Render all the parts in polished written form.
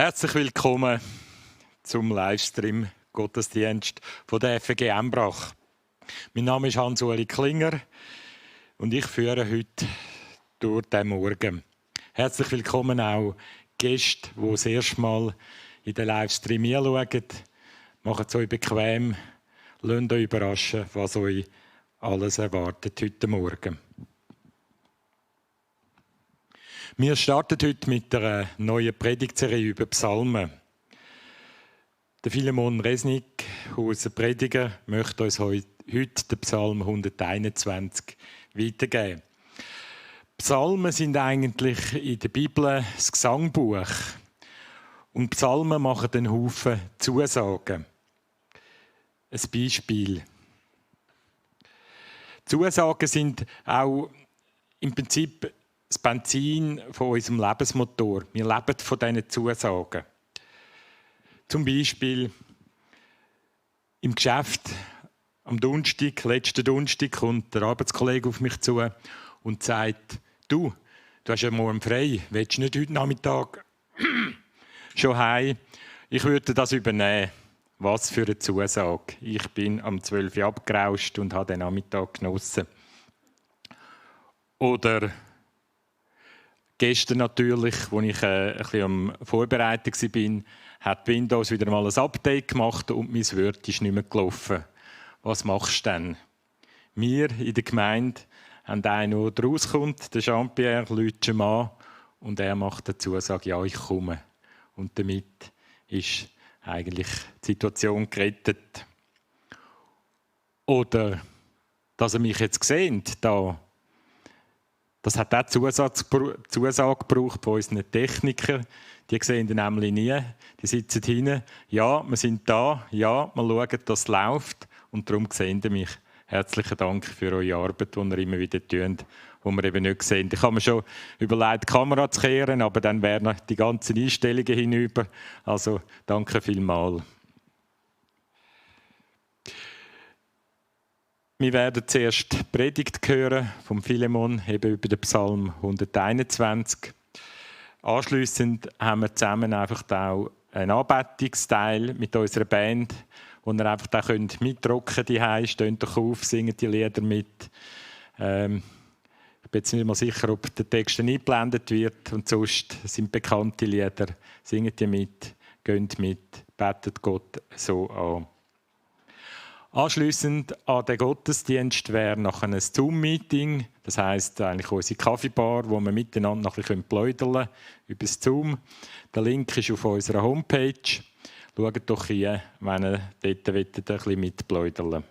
Herzlich willkommen zum Livestream Gottesdienst von der FG Embrach. Mein Name ist Hans-Uli Klinger und ich führe heute durch den Morgen. Herzlich willkommen auch Gäste, die das erste Mal in den Livestream hinschauen. Macht es euch bequem, lasst euch überraschen, was euch alles erwartet heute Morgen. Wir starten heute mit einer neuen Predigtserie über Psalmen. Der Philemon Resnick, unser Prediger, möchte uns heute den Psalm 121 weitergeben. Psalmen sind eigentlich in der Bibel das Gesangbuch. Und Psalmen machen einen Haufen Zusagen. Ein Beispiel. Zusagen sind auch im Prinzip das Benzin von unserem Lebensmotor. Wir leben von diesen Zusagen. Zum Beispiel im Geschäft am Donnerstag, letzten Donnerstag, kommt der Arbeitskollege auf mich zu und sagt, du hast ja morgen frei, willst du nicht heute Nachmittag schon heim? Ich würde das übernehmen. Was für eine Zusage. Ich bin am 12 Uhr abgerauscht und habe den Nachmittag genossen. Oder gestern natürlich, als ich ein bisschen am Vorbereiten war, hat Windows wieder mal ein Update gemacht und mein Word ist nicht mehr gelaufen. Was machst du denn? Wir in der Gemeinde haben einen, der rauskommt, der Jean-Pierre, ruft ihn an und er macht die Zusage, ja, ich komme. Und damit ist eigentlich die Situation gerettet. Oder, dass er mich jetzt sieht, das hat auch Zusage gebraucht von unseren Technikern. Die sehen ihn nämlich nie. Die sitzen hinten. Ja, wir sind da. Ja, wir schauen, dass es läuft. Und darum sehen Sie mich. Herzlichen Dank für eure Arbeit, die ihr immer wieder tut, die wir eben nicht sehen. Ich habe mir schon überlegt, die Kamera zu kehren, aber dann wären die ganzen Einstellungen hinüber. Also, danke vielmals. Wir werden zuerst die Predigt hören vom Philemon eben über den Psalm 121. Anschliessend haben wir zusammen einfach auch einen Anbetungsteil mit unserer Band, wo ihr einfach da mitrocken könnt. Steht doch auf, singt die Lieder mit. Ich bin jetzt nicht mal sicher, ob der Text eingeblendet wird. Und sonst sind bekannte Lieder. Singt die mit, geht mit, betet Gott so an. Anschliessend an den Gottesdienst wäre nachher ein Zoom-Meeting. Das heisst eigentlich unsere Kaffeebar, wo wir miteinander noch ein bisschen plaudern können über das Zoom. Der Link ist auf unserer Homepage. Schaut doch hier, wenn ihr dort ein bisschen mitplaudern.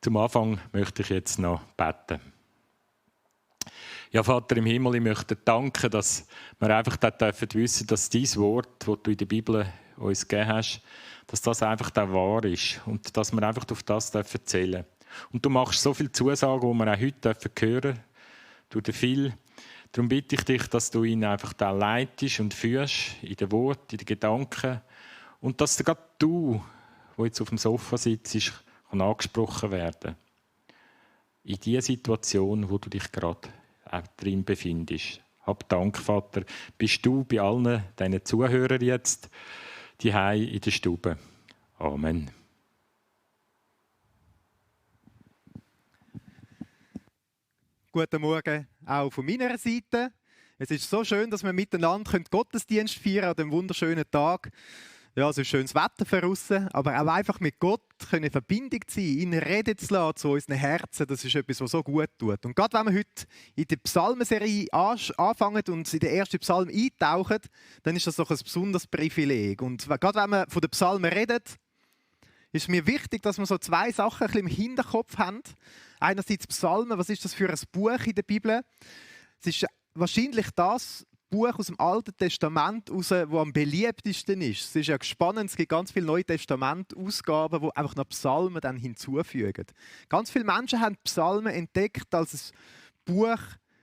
Zum Anfang möchte ich jetzt noch beten. Ja, Vater im Himmel, ich möchte dir danken, dass wir einfach wissen dürfen, dass dein Wort, das du in der Bibel uns gegeben hast, dass das einfach da wahr ist und dass wir einfach auf das zählen dürfen. Und du machst so viele Zusagen, die wir auch heute hören dürfen, du dir viel. Darum bitte ich dich, dass du ihn einfach da leitest und führst in den Worten, in den Gedanken und dass gerade du, der jetzt auf dem Sofa sitzt, kann angesprochen werden. In die Situation, wo du dich gerade drin befindest. Hab Dank, Vater, bist du bei allen deinen Zuhörern jetzt die in der Stube. Amen. Guten Morgen auch von meiner Seite. Es ist so schön, dass wir miteinander Gottesdienst feiern an diesem wunderschönen Tag. Ja, es ist schönes Wetter für draussen, aber auch einfach mit Gott in Verbindung zu sein, ihn reden zu lassen zu unseren Herzen, das ist etwas, was so gut tut. Und gerade wenn wir heute in der Psalmenserie anfangen und in den ersten Psalm eintauchen, dann ist das doch ein besonderes Privileg. Und gerade wenn wir von den Psalmen reden, ist mir wichtig, dass wir so zwei Sachen ein bisschen im Hinterkopf haben. Einerseits Psalmen, was ist das für ein Buch in der Bibel? Es ist wahrscheinlich das Buch aus dem Alten Testament, das am beliebtesten ist. Es ist ja spannend, es gibt ganz viele Neue Testament-Ausgaben, die einfach noch Psalmen dann hinzufügen. Ganz viele Menschen haben Psalmen entdeckt als ein Buch,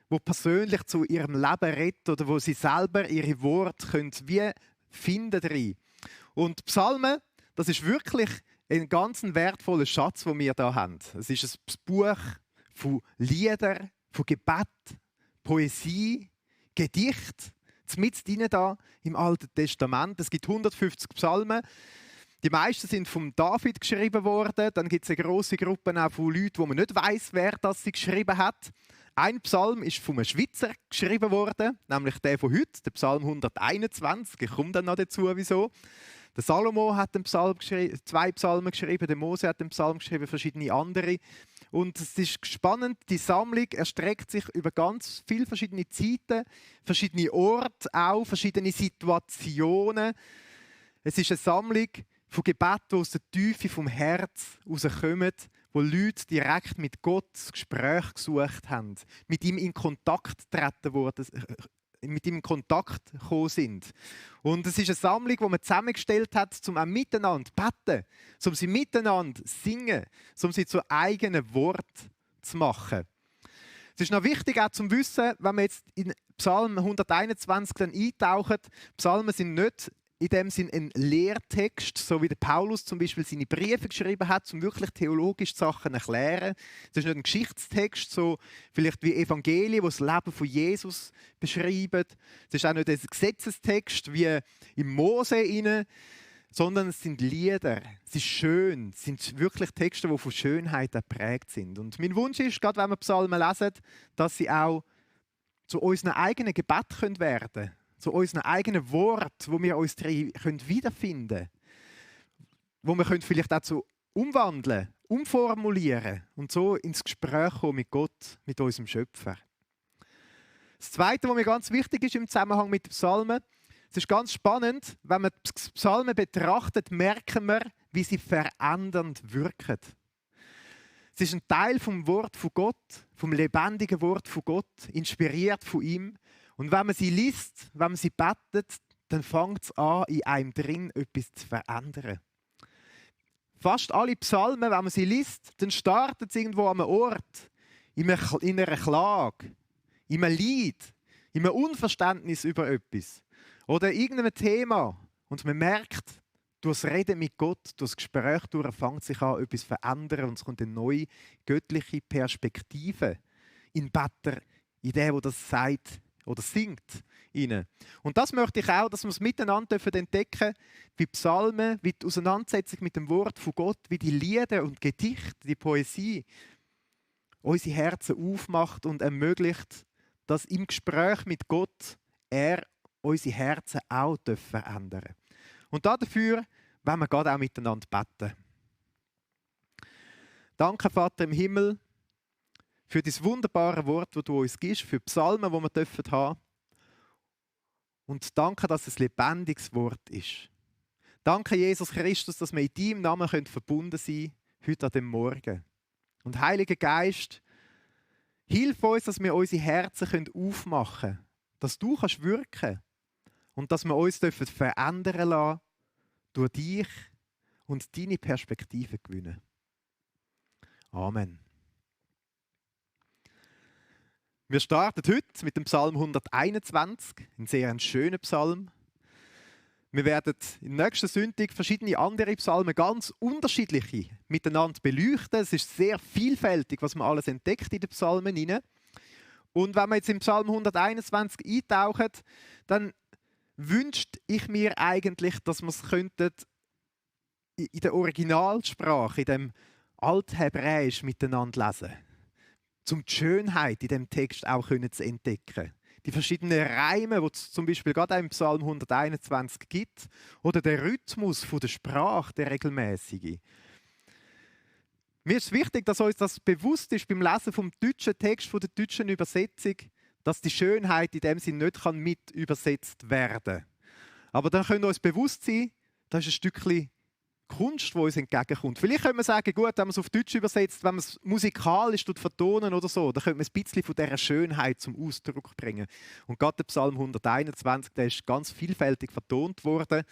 das persönlich zu ihrem Leben redet oder wo sie selber ihre Worte können wie finden drin. Und Psalmen, das ist wirklich ein ganz wertvoller Schatz, den wir hier haben. Es ist ein Buch von Liedern, von Gebet, Poesie, Gedicht, mitten drin da im Alten Testament. Es gibt 150 Psalmen. Die meisten sind von David geschrieben worden. Dann gibt es eine grosse Gruppe auch von Leuten, wo man nicht weiss, wer das sie geschrieben hat. Ein Psalm ist von einem Schweizer geschrieben worden, nämlich der von heute, der Psalm 121. Ich komme dann noch dazu, wieso. Der Salomo hat einen Psalm zwei Psalmen geschrieben, der Mose hat einen Psalm geschrieben, verschiedene andere. Und es ist spannend, die Sammlung erstreckt sich über ganz viele verschiedene Zeiten, verschiedene Orte auch, verschiedene Situationen. Es ist eine Sammlung von Gebeten, die aus der Tiefe vom Herz herauskommen, wo Leute direkt mit Gott das Gespräch gesucht haben, mit ihm in Kontakt treten wurden, mit ihm in Kontakt gekommen sind. Und es ist eine Sammlung, die man zusammengestellt hat, um auch miteinander zu beten, um sie miteinander zu singen, um sie zu eigenen Worten zu machen. Es ist noch wichtig auch zu wissen, wenn man jetzt in Psalm 121 dann eintaucht, Psalmen sind nicht in dem Sinn ein Lehrtext, so wie der Paulus zum Beispiel seine Briefe geschrieben hat, um wirklich theologische Sachen zu erklären. Es ist nicht ein Geschichtstext, so vielleicht wie Evangelien, die das Leben von Jesus beschreiben. Es ist auch nicht ein Gesetzestext wie im Mose, sondern es sind Lieder. Es ist schön. Es sind wirklich Texte, die von Schönheit geprägt sind. Und mein Wunsch ist, gerade wenn wir Psalmen lesen, dass sie auch zu unseren eigenen Gebet werden können. Zu unseren eigenen Worten, wo wir uns drin wiederfinden können. Wo wir vielleicht auch zu umwandeln, umformulieren und so ins Gespräch kommen mit Gott, mit unserem Schöpfer. Das Zweite, was mir ganz wichtig ist im Zusammenhang mit den Psalmen, es ist ganz spannend, wenn man die Psalmen betrachtet, merken wir, wie sie verändernd wirken. Es ist ein Teil vom Wort von Gott, vom lebendigen Wort von Gott, inspiriert von ihm. Und wenn man sie liest, wenn man sie betet, dann fängt es an, in einem drin etwas zu verändern. Fast alle Psalmen, wenn man sie liest, dann startet es irgendwo an einem Ort, in einer Klage, in einem Lied, in einem Unverständnis über etwas oder irgendeinem Thema. Und man merkt, durch das Reden mit Gott, durch das Gespräch fängt sich an, etwas zu verändern und es kommt eine neue göttliche Perspektive in Better, in der das sagt, oder singt ihnen. Und das möchte ich auch, dass wir es miteinander entdecken, wie Psalmen, wie die Auseinandersetzung mit dem Wort von Gott, wie die Lieder und Gedichte, die Poesie unsere Herzen aufmacht und ermöglicht, dass im Gespräch mit Gott er unsere Herzen auch verändern darf. Und dafür wollen wir Gott auch miteinander beten. Danke, Vater im Himmel, für das wunderbare Wort, das du uns gibst, für die Psalmen, die wir haben dürfen. Und danke, dass es ein lebendiges Wort ist. Danke, Jesus Christus, dass wir in deinem Namen verbunden sein können, heute an dem Morgen. Und Heiliger Geist, hilf uns, dass wir unsere Herzen aufmachen können, dass du wirken kannst und dass wir uns verändern lassen durch dich und deine Perspektive gewinnen. Amen. Wir starten heute mit dem Psalm 121, ein sehr schöner Psalm. Wir werden im nächsten Sonntag verschiedene andere Psalmen, ganz unterschiedliche, miteinander beleuchten. Es ist sehr vielfältig, was man alles entdeckt in den Psalmen hinein. Und wenn wir jetzt im Psalm 121 eintauchen, dann wünschte ich mir eigentlich, dass wir es in der Originalsprache, in dem Althebräisch miteinander lesen, um die Schönheit in dem Text auch zu entdecken. Die verschiedenen Reime, die es zum Beispiel gerade im Psalm 121 gibt, oder der Rhythmus der Sprache, der regelmäßige. Mir ist wichtig, dass uns das bewusst ist beim Lesen vom deutschen Text, von der deutschen Übersetzung, dass die Schönheit in dem Sinne nicht mit übersetzt werden kann. Aber dann können wir uns bewusst sein, das ist ein Stückchen Kunst, die uns entgegenkommt. Vielleicht können wir sagen, gut, wenn man es auf Deutsch übersetzt, wenn man es musikalisch vertonen oder so, dann können wir ein bisschen von dieser Schönheit zum Ausdruck bringen. Und gerade der Psalm 121, der ist ganz vielfältig vertont worden.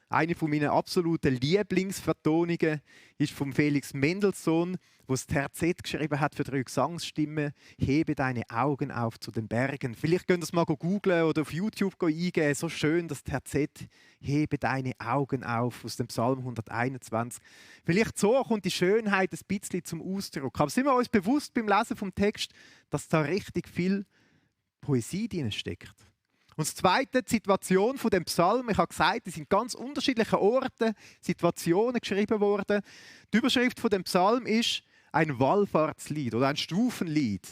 Eine von meinen absoluten Lieblingsvertonungen ist von Felix Mendelssohn, der das Terzett geschrieben hat für 3 Gesangsstimmen. Hebe deine Augen auf zu den Bergen. Vielleicht könnt ihr es mal googlen oder auf YouTube eingeben. So schön das Terzett. Hebe deine Augen auf aus dem Psalm 121. Vielleicht so kommt die Schönheit ein bisschen zum Ausdruck. Aber sind wir uns bewusst beim Lesen vom Text, dass da richtig viel Poesie drin steckt. Und das Zweite, die Situation von dem Psalm. Ich habe gesagt, es sind ganz unterschiedliche Orte, Situationen geschrieben worden. Die Überschrift von dem Psalm ist ein Wallfahrtslied oder ein Stufenlied.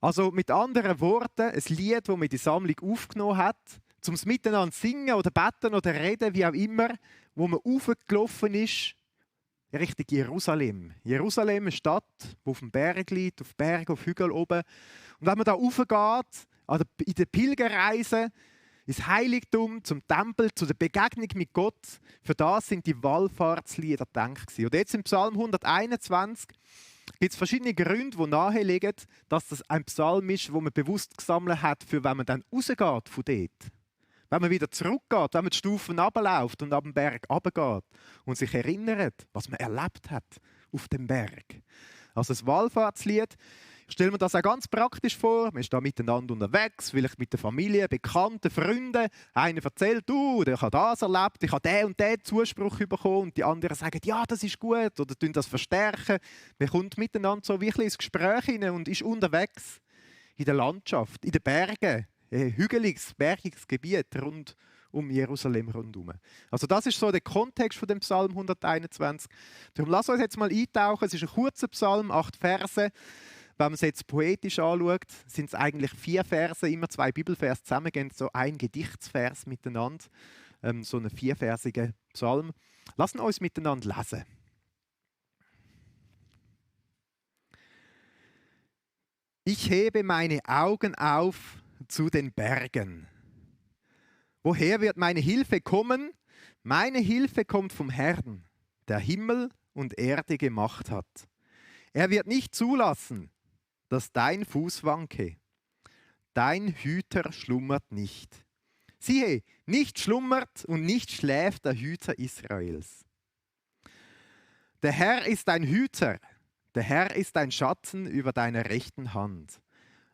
Also mit anderen Worten, ein Lied, das man in die Sammlung aufgenommen hat, um es miteinander singen oder beten oder reden, wie auch immer, wo man aufgelaufen ist, Richtung Jerusalem. Jerusalem, eine Stadt, die auf dem Berg liegt, auf Bergen, auf Hügeln oben. Und wenn man da raufgeht, in der Pilgerreise, ins Heiligtum, zum Tempel, zu der Begegnung mit Gott, für das sind die Wallfahrtslieder gedacht. Und jetzt im Psalm 121 gibt es verschiedene Gründe, die nahelegen, dass das ein Psalm ist, wo man bewusst gesammelt hat, für wenn man dann rausgeht von dort. Wenn man wieder zurückgeht, wenn man die Stufen runterläuft und ab dem Berg runtergeht und sich erinnert, was man erlebt hat auf dem Berg. Also das Wallfahrtslied, ich stelle mir das auch ganz praktisch vor. Man ist da miteinander unterwegs, vielleicht mit der Familie, Bekannten, Freunden. Einer erzählt, ich habe das erlebt, ich habe den und den Zuspruch bekommen. Und die anderen sagen, ja, das ist gut oder das verstärken. Man kommt miteinander so wirklich ins Gespräch hinein und ist unterwegs in der Landschaft, in den Bergen. Ein hügeliges, bergiges Gebiet rund um Jerusalem rundherum. Also das ist so der Kontext von dem Psalm 121. Darum lass uns jetzt mal eintauchen. Es ist ein kurzer Psalm, 8 Verse. Wenn man es jetzt poetisch anschaut, sind es eigentlich 4 Verse, immer 2 Bibelverse zusammengehen, so ein Gedichtsvers miteinander, so einen 4-versigen Psalm. Lassen uns miteinander lesen. Ich hebe meine Augen auf zu den Bergen. Woher wird meine Hilfe kommen? Meine Hilfe kommt vom Herrn, der Himmel und Erde gemacht hat. Er wird nicht zulassen, dass dein Fuß wanke. Dein Hüter schlummert nicht. Siehe, nicht schlummert und nicht schläft der Hüter Israels. Der Herr ist dein Hüter, der Herr ist dein Schatten über deiner rechten Hand.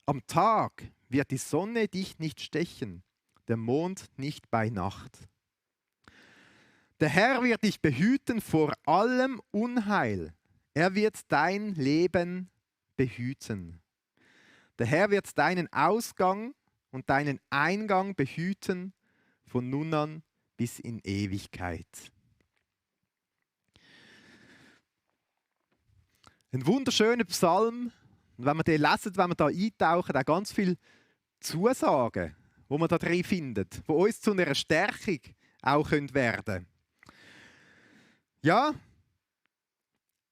Am Tag wird die Sonne dich nicht stechen, der Mond nicht bei Nacht. Der Herr wird dich behüten vor allem Unheil. Er wird dein Leben behüten. Der Herr wird deinen Ausgang und deinen Eingang behüten von nun an bis in Ewigkeit. Ein wunderschöner Psalm. Und wenn wir den lesen, wenn wir da eintauchen, auch ganz viele Zusagen, die man da drin findet, die uns zu einer Stärkung auch werden können. Ja,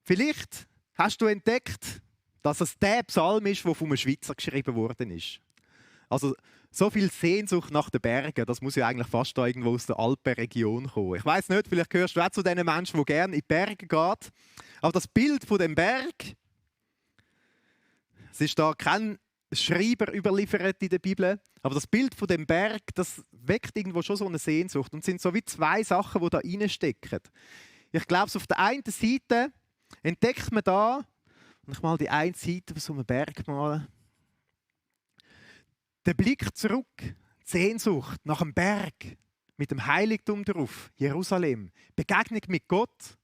vielleicht hast du entdeckt, dass es der Psalm ist, der von einem Schweizer geschrieben worden ist. Also so viel Sehnsucht nach den Bergen, das muss ja eigentlich fast da irgendwo aus der Alpenregion kommen. Ich weiß nicht, vielleicht gehörst du auch zu den Menschen, die gerne in die Berge gehen. Aber das Bild von dem Berg, es ist da kein Schreiber überliefert in der Bibel, aber das Bild von dem Berg, das weckt irgendwo schon so eine Sehnsucht. Und es sind so wie 2 Sachen, die da reinstecken. Ich glaube, auf der einen Seite entdeckt man da, und ich mal die eine Seite von so einem Berg malen, der Blick zurück, die Sehnsucht nach dem Berg, mit dem Heiligtum drauf, Jerusalem, Begegnung mit Gott.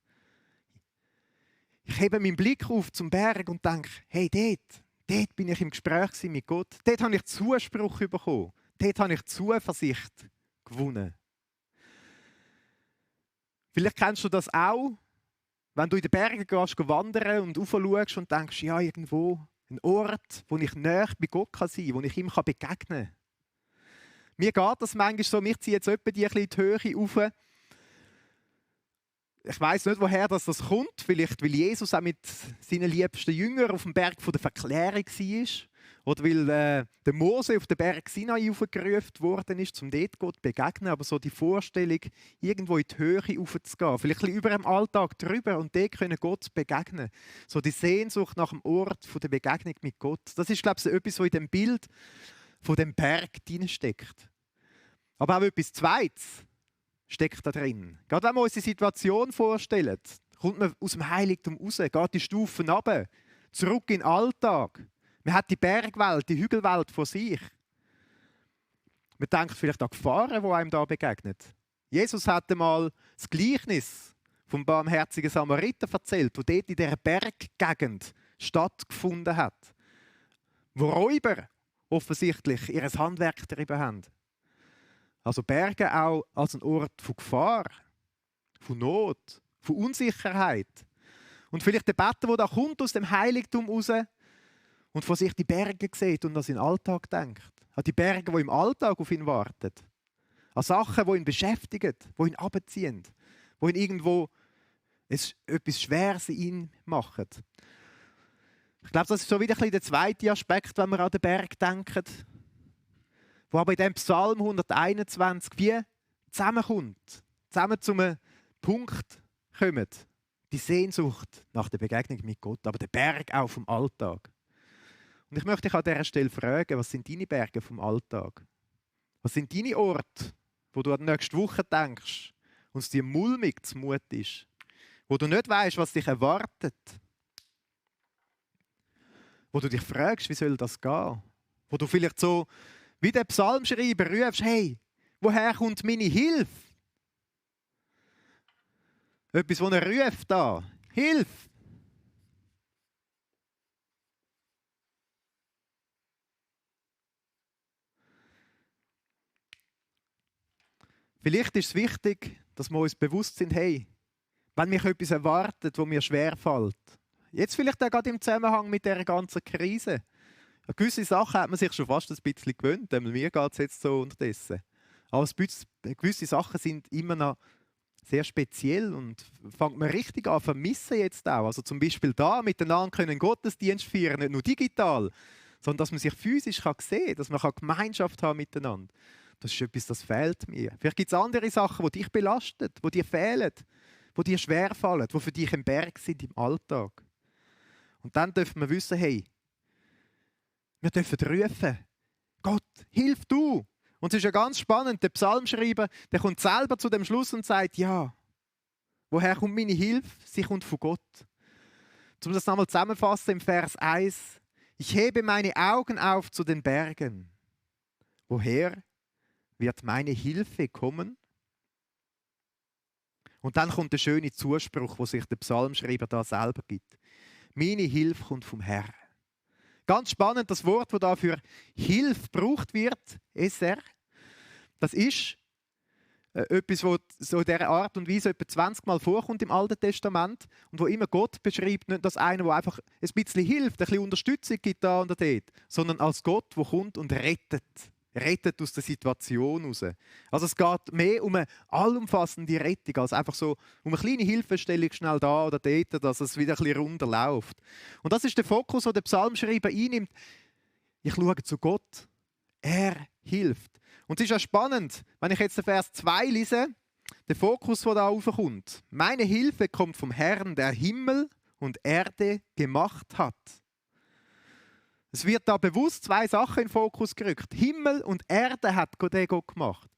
Ich hebe meinen Blick auf zum Berg und denke, hey, dort bin ich im Gespräch mit Gott. Dort habe ich Zuspruch bekommen. Dort habe ich Zuversicht gewonnen. Vielleicht kennst du das auch, wenn du in den Bergen gehst, wandern und raufschaust und denkst, ja, irgendwo ein Ort, wo ich näher bei Gott sein kann, wo ich ihm begegnen kann. Mir geht das manchmal so, mich zieht jetzt etwa die ein bisschen in die Höhe rauf. Ich weiss nicht, woher das kommt. Vielleicht, weil Jesus auch mit seinen liebsten Jüngern auf dem Berg der Verklärung war. Oder weil der Mose auf den Berg Sinai aufgerufen worden ist, um dort Gott zu begegnen. Aber so die Vorstellung, irgendwo in die Höhe raufzugehen. Vielleicht ein bisschen über dem Alltag drüber und dort können Gott begegnen. So die Sehnsucht nach dem Ort der Begegnung mit Gott. Das ist, glaube ich, etwas, was in dem Bild von dem Berg drinsteckt. Aber auch etwas Zweites steckt da drin. Gerade wenn wir uns die Situation vorstellen, kommt man aus dem Heiligtum raus, geht die Stufen runter, zurück in den Alltag. Man hat die Bergwelt, die Hügelwelt vor sich. Man denkt vielleicht an Gefahren, die einem da begegnen. Jesus hat einmal das Gleichnis vom barmherzigen Samariter erzählt, wo dort in dieser Berggegend stattgefunden hat. Wo Räuber offensichtlich ihr Handwerk getrieben haben. Also Berge auch als ein Ort von Gefahr, von Not, von Unsicherheit. Und vielleicht der Beter, der da kommt aus dem Heiligtum raus und von sich die Berge sieht und an seinen Alltag denkt. An die Berge, die im Alltag auf ihn warten. An Sachen, die ihn beschäftigen, die ihn abziehen, die ihn irgendwo etwas Schweres in ihn machen. Ich glaube, das ist so wieder ein bisschen der zweite Aspekt, wenn wir an den Berg denken, wo aber in diesem Psalm 121 wie zusammenkommt, zusammen zu einem Punkt kommt. Die Sehnsucht nach der Begegnung mit Gott, aber der Berg auch vom Alltag. Und ich möchte dich an dieser Stelle fragen, was sind deine Berge vom Alltag? Was sind deine Orte, wo du an die nächste Woche denkst und es dir mulmig zumut ist? Wo du nicht weißt, was dich erwartet? Wo du dich fragst, wie soll das gehen? Wo du vielleicht so wie der Psalmschreiber rufst, hey, woher kommt meine Hilfe? Etwas, was er ruft da. Hilfe! Vielleicht ist es wichtig, dass wir uns bewusst sind, hey, wenn mich etwas erwartet, wo mir schwerfällt. Jetzt vielleicht auch gerade im Zusammenhang mit dieser ganzen Krise. An gewisse Sachen hat man sich schon fast ein bisschen gewöhnt, denn mir geht es jetzt so unterdessen. Aber gewisse Sachen sind immer noch sehr speziell und fängt man richtig an zu vermissen jetzt auch. Also zum Beispiel da miteinander können Gottesdienst feiern, nicht nur digital, sondern dass man sich physisch sehen kann, dass man Gemeinschaft haben miteinander. Das ist etwas, das fehlt mir. Vielleicht gibt es andere Sachen, die dich belasten, die dir fehlen, die dir schwerfallen, die für dich ein Berg sind im Alltag. Und dann dürfen wir wissen, hey, wir dürfen rufen, Gott, hilf du! Und es ist ja ganz spannend, der Psalmschreiber, der kommt selber zu dem Schluss und sagt, ja, woher kommt meine Hilfe? Sie kommt von Gott. Um das nochmal zusammenzufassen im Vers 1, ich hebe meine Augen auf zu den Bergen. Woher wird meine Hilfe kommen? Und dann kommt der schöne Zuspruch, wo sich der Psalmschreiber da selber gibt. Meine Hilfe kommt vom Herrn. Ganz spannend, das Wort, das da für Hilfe gebraucht wird, Eser, das ist etwas, das so in dieser Art und Weise etwa 20 Mal vorkommt im Alten Testament und wo immer Gott beschreibt, nicht als einer, der einfach ein bisschen hilft, ein bisschen Unterstützung gibt da und dort, sondern als Gott, der kommt und rettet. Rettet aus der Situation raus. Also es geht mehr um eine allumfassende Rettung, als einfach so um eine kleine Hilfestellung schnell da oder dort, dass es wieder ein bisschen runder läuft. Und das ist der Fokus, den der Psalmschreiber einnimmt. Ich schaue zu Gott. Er hilft. Und es ist ja spannend, wenn ich jetzt den Vers 2 lese, der Fokus, der da raufkommt. Meine Hilfe kommt vom Herrn, der Himmel und Erde gemacht hat. Es wird da bewusst zwei Sachen in den Fokus gerückt. Himmel und Erde hat der Gott gemacht.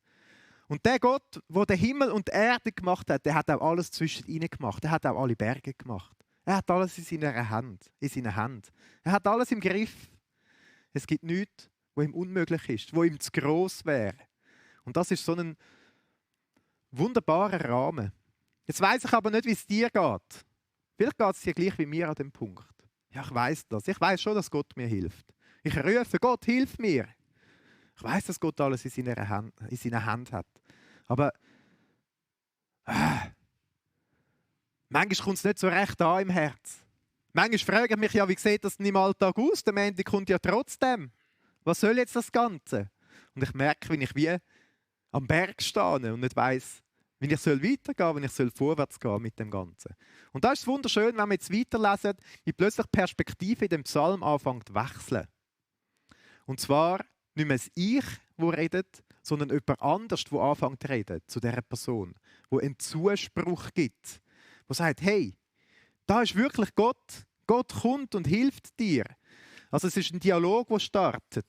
Und der Gott, der den Himmel und die Erde gemacht hat, der hat auch alles zwischen ihnen gemacht. Er hat auch alle Berge gemacht. Er hat alles in seiner Hand. Er hat alles im Griff. Es gibt nichts, was ihm unmöglich ist, was ihm zu gross wäre. Und das ist so ein wunderbarer Rahmen. Jetzt weiss ich aber nicht, wie es dir geht. Vielleicht geht es dir gleich wie mir an dem Punkt. Ja, ich weiss das. Ich weiss schon, dass Gott mir hilft. Ich rufe, Gott, hilf mir. Ich weiss, dass Gott alles in seiner Hand hat. Aber manchmal kommt es nicht so recht an im Herz. Manchmal frage ich mich ja, wie sieht das denn im Alltag aus? Der Montag kommt ja trotzdem. Was soll jetzt das Ganze? Und ich merke, wenn ich wie am Berg stehe und nicht weiss, wie ich weitergehen soll, wenn ich vorwärts gehen mit dem Ganzen. Und da ist es wunderschön, wenn wir jetzt weiterlesen, wie plötzlich die Perspektive in dem Psalm anfängt zu wechseln. Und zwar nicht mehr das Ich, das redet, sondern jemand anders, der anfängt zu reden zu dieser Person, der einen Zuspruch gibt, der sagt, hey, da ist wirklich Gott. Gott kommt und hilft dir. Also es ist ein Dialog, der startet.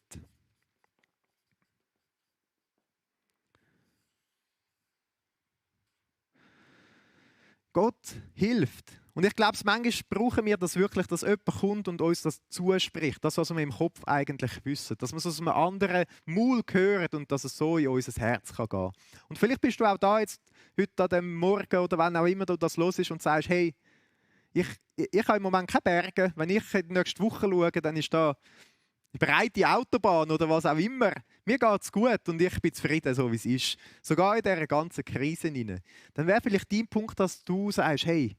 Gott hilft. Und ich glaube, manchmal brauchen wir das wirklich, dass jemand kommt und uns das zuspricht. Das, was wir im Kopf eigentlich wissen. Dass wir es aus einem anderen Maul hören und dass es so in unser Herz gehen kann. Und vielleicht bist du auch da jetzt heute an dem Morgen oder wann auch immer du das los ist und sagst, hey, ich habe im Moment keine Berge. Wenn ich in die nächste Woche schaue, dann ist da die breite Autobahn oder was auch immer. Mir geht es gut und ich bin zufrieden, so wie es ist. Sogar in dieser ganzen Krise hinein. Dann wäre vielleicht dein Punkt, dass du sagst, hey,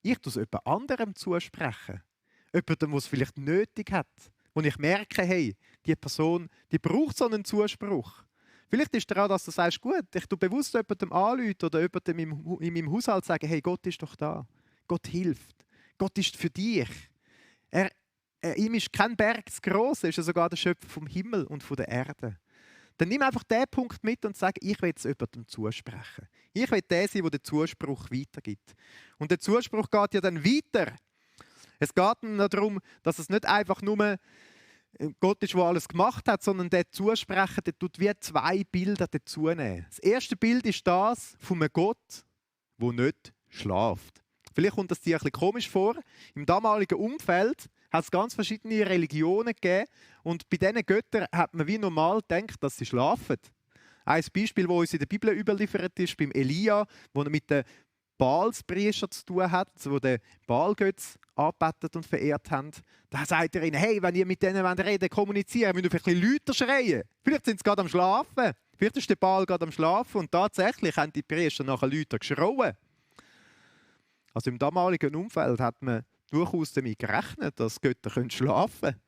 ich tue es jemand anderem zusprechen. Jemandem, der es vielleicht nötig hat. Wo ich merke, hey, die Person, die braucht so einen Zuspruch. Vielleicht ist es auch, dass du sagst, gut, ich tue bewusst jemandem anrufen oder jemandem in meinem Haushalt sagen, hey, Gott ist doch da. Gott hilft. Gott ist für dich. Ihm ist kein Berg zu gross, er ist ja sogar der Schöpfer vom Himmel und von der Erde. Dann nimm einfach diesen Punkt mit und sag, ich will es jemandem zusprechen. Ich will der sein, der den Zuspruch weitergibt. Und der Zuspruch geht ja dann weiter. Es geht dann darum, dass es nicht einfach nur Gott ist, der alles gemacht hat, sondern der Zusprechen, der tut wie zwei Bilder dazu nehmen. Das erste Bild ist das von einem Gott, der nicht schläft. Vielleicht kommt das dir ein bisschen komisch vor. Im damaligen Umfeld hat es ganz verschiedene Religionen gegeben und bei diesen Göttern hat man wie normal gedacht, dass sie schlafen. Ein Beispiel, das uns in der Bibel überliefert ist, beim Elia, wo er mit den Baalspriestern zu tun hat, wo den Baalgötz angebetet und verehrt haben. Da sagt er ihnen, hey, wenn ihr mit denen reden kommunizieren, müsst ihr vielleicht ein bisschen lauter schreien. Vielleicht sind sie gerade am Schlafen. Vielleicht ist der Baal gerade am Schlafen und tatsächlich haben die Priester nachher lauter geschrauen. Also im damaligen Umfeld hat man durchaus damit gerechnet, dass Götter schlafen können.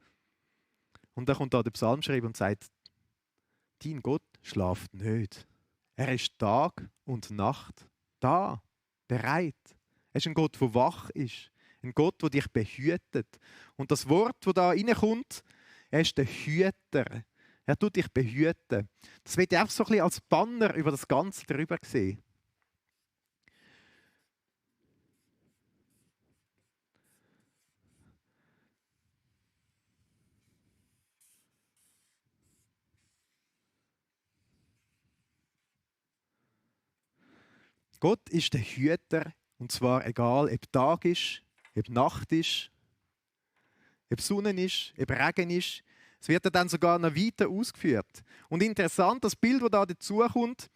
Und dann kommt da der Psalmschreiber und sagt, dein Gott schlaft nicht. Er ist Tag und Nacht da, bereit. Er ist ein Gott, der wach ist. Ein Gott, der dich behütet. Und das Wort, das da reinkommt, er ist der Hüter. Er tut dich behüten. Das wird einfach so ein bisschen als Banner über das Ganze drüber sehen. Gott ist der Hüter, und zwar egal, ob Tag ist, ob Nacht ist, ob Sonne ist, ob Regen ist. Es wird dann sogar noch weiter ausgeführt. Und interessant, das Bild, das da dazu kommt,